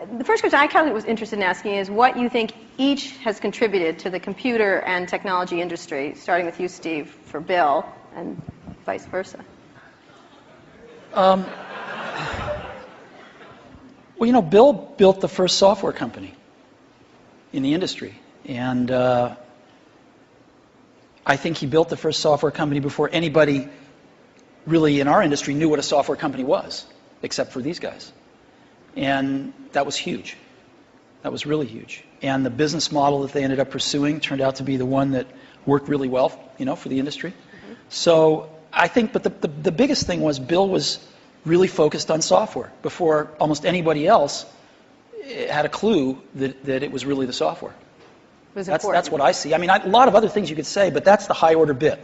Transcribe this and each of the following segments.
The first question I kind of was interested in asking is what you think each has contributed to the computer and technology industry, starting with you, Steve, for Bill, and vice versa. Well, Bill built the first software company in the industry, and I think he built the first software company before anybody really in our industry knew what a software company was, except for these guys. And that was huge. That was really huge. And the business model that they ended up pursuing turned out to be the one that worked really well, for the industry. Mm-hmm. So I think, but the biggest thing was Bill was really focused on software before almost anybody else had a clue that it was really the software. That's what I see. I mean, a lot of other things you could say, but that's the high order bit.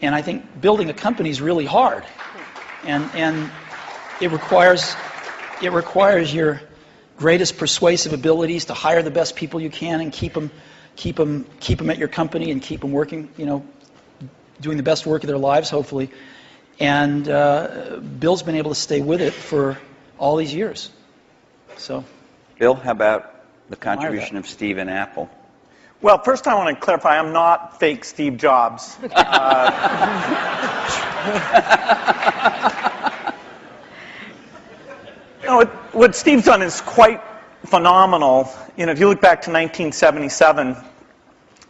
And I think building a company is really hard, and it requires your greatest persuasive abilities to hire the best people you can and keep them at your company and keep them working, doing the best work of their lives, hopefully. And Bill's been able to stay with it for all these years. So, Bill, how about the contribution of Steve and Apple? Well, first I want to clarify, I'm not fake Steve Jobs. What Steve's done is quite phenomenal. If you look back to 1977,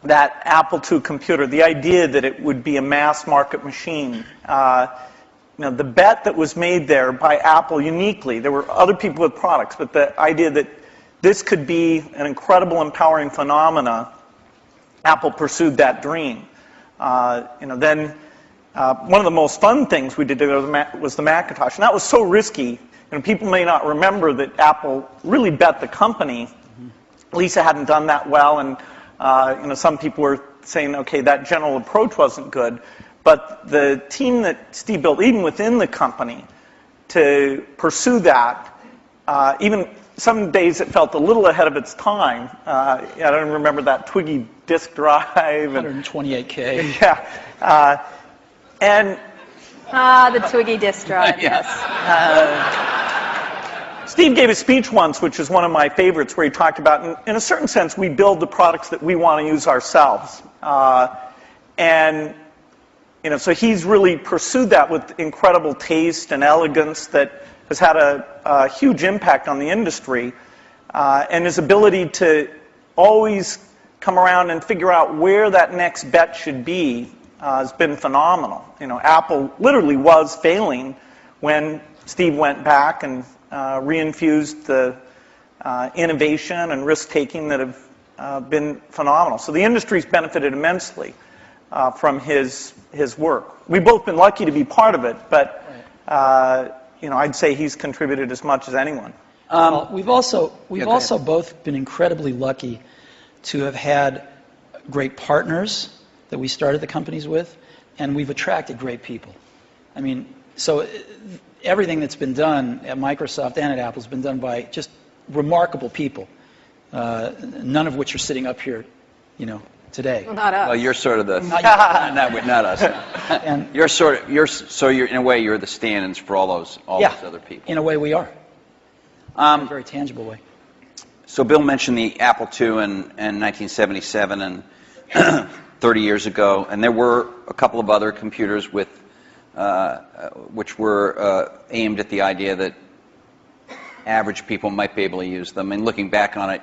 that Apple II computer, the idea that it would be a mass market machine, the bet that was made there by Apple uniquely, there were other people with products, but the idea that this could be an incredible, empowering phenomena, Apple pursued that dream. Then one of the most fun things we did was the Macintosh, and that was so risky. People may not remember that Apple really bet the company. Lisa hadn't done that well, and some people were saying, okay, that general approach wasn't good. But the team that Steve built, even within the company, to pursue that, even some days it felt a little ahead of its time. I don't remember that Twiggy disk drive. 128K. Yeah. The Twiggy disk drive, yes. Steve gave a speech once, which is one of my favorites, where he talked about, in a certain sense, we build the products that we want to use ourselves. So he's really pursued that with incredible taste and elegance that has had a huge impact on the industry. And his ability to always come around and figure out where that next bet should be has been phenomenal. Apple literally was failing when Steve went back and reinfused the innovation and risk-taking that have been phenomenal. So the industry's benefited immensely from his work. We've both been lucky to be part of it, but I'd say he's contributed as much as anyone. We've also both been incredibly lucky to have had great partners that we started the companies with, and we've attracted great people. I mean, so everything that's been done at Microsoft and at Apple has been done by just remarkable people, none of which are sitting up here, today. Well, not us. Well, you're sort of the not us. And you're in a way you're the stand-ins for all those other people. In a way, we are. In a very tangible way. So Bill mentioned the Apple II in 1977 and 30 years ago, and there were a couple of other computers which were aimed at the idea that average people might be able to use them. And looking back on it,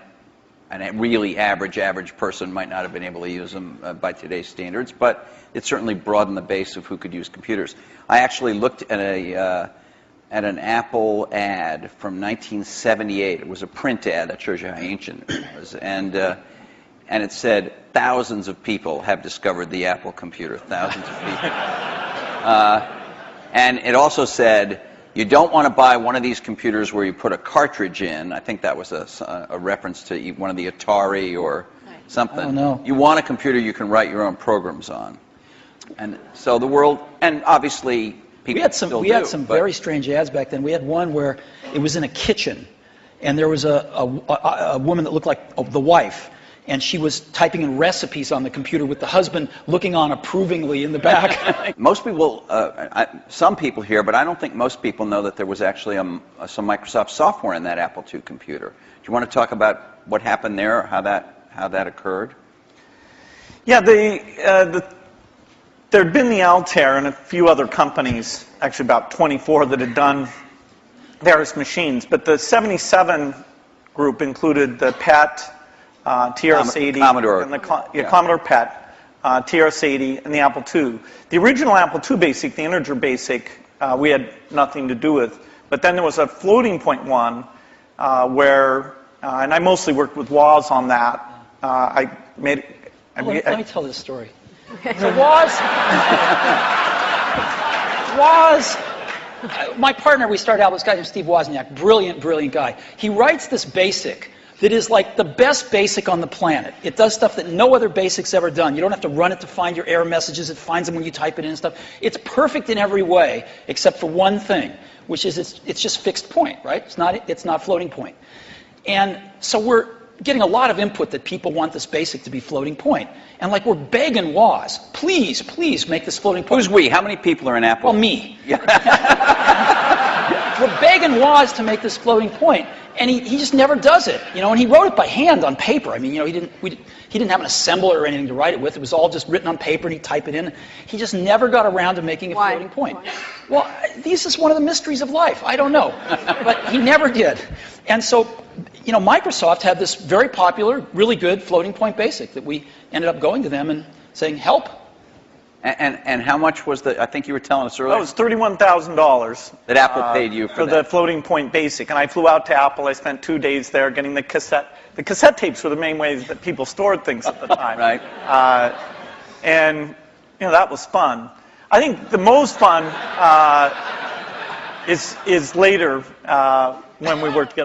a really average person might not have been able to use them by today's standards, but it certainly broadened the base of who could use computers. I actually looked at an Apple ad from 1978. It was a print ad that shows you how ancient it was, and it said thousands of people have discovered the Apple computer. Thousands of people. And it also said, you don't want to buy one of these computers where you put a cartridge in. I think that was a reference to one of the Atari or something. Oh, no. You want a computer you can write your own programs on. And so the world, and obviously people we had some very strange ads back then. We had one where it was in a kitchen, and there was a woman that looked like the wife, and she was typing in recipes on the computer with the husband looking on approvingly in the back. Most people, some people here, but I don't think most people know that there was actually some Microsoft software in that Apple II computer. Do you want to talk about what happened there, or how that occurred? Yeah, there'd been the Altair and a few other companies, actually about 24, that had done various machines. But the 77 group included the PET, TRS-80, Commodore. and the Commodore PET, TRS-80, and the Apple II. The original Apple II BASIC, the integer BASIC, we had nothing to do with. But then there was a floating point one where, and I mostly worked with Woz on that. Let me tell this story. So Woz, my partner, we started out with this guy named Steve Wozniak, brilliant, brilliant guy. He writes this BASIC that is like the best BASIC on the planet. It does stuff that no other BASIC's ever done. You don't have to run it to find your error messages. It finds them when you type it in and stuff. It's perfect in every way, except for one thing, which is it's just fixed point, right? It's not floating point. And so we're getting a lot of input that people want this BASIC to be floating point. And like we're begging Woz, please, please make this floating point. Who's we? How many people are in Apple? Well, me. We're begging Woz to make this floating point, and he just never does it. And he wrote it by hand on paper. I mean, he didn't have an assembler or anything to write it with. It was all just written on paper, and he'd type it in. He just never got around to making a floating point. Why? Well, this is one of the mysteries of life. I don't know, but he never did. And so, Microsoft had this very popular, really good floating point BASIC that we ended up going to them and saying, help. And how much was I think you were telling us earlier. That was $31,000. That Apple paid you for that. the floating point BASIC. And I flew out to Apple. I spent 2 days there getting the cassette. The cassette tapes were the main ways that people stored things at the time. Right. And, that was fun. I think the most fun is later when we worked together.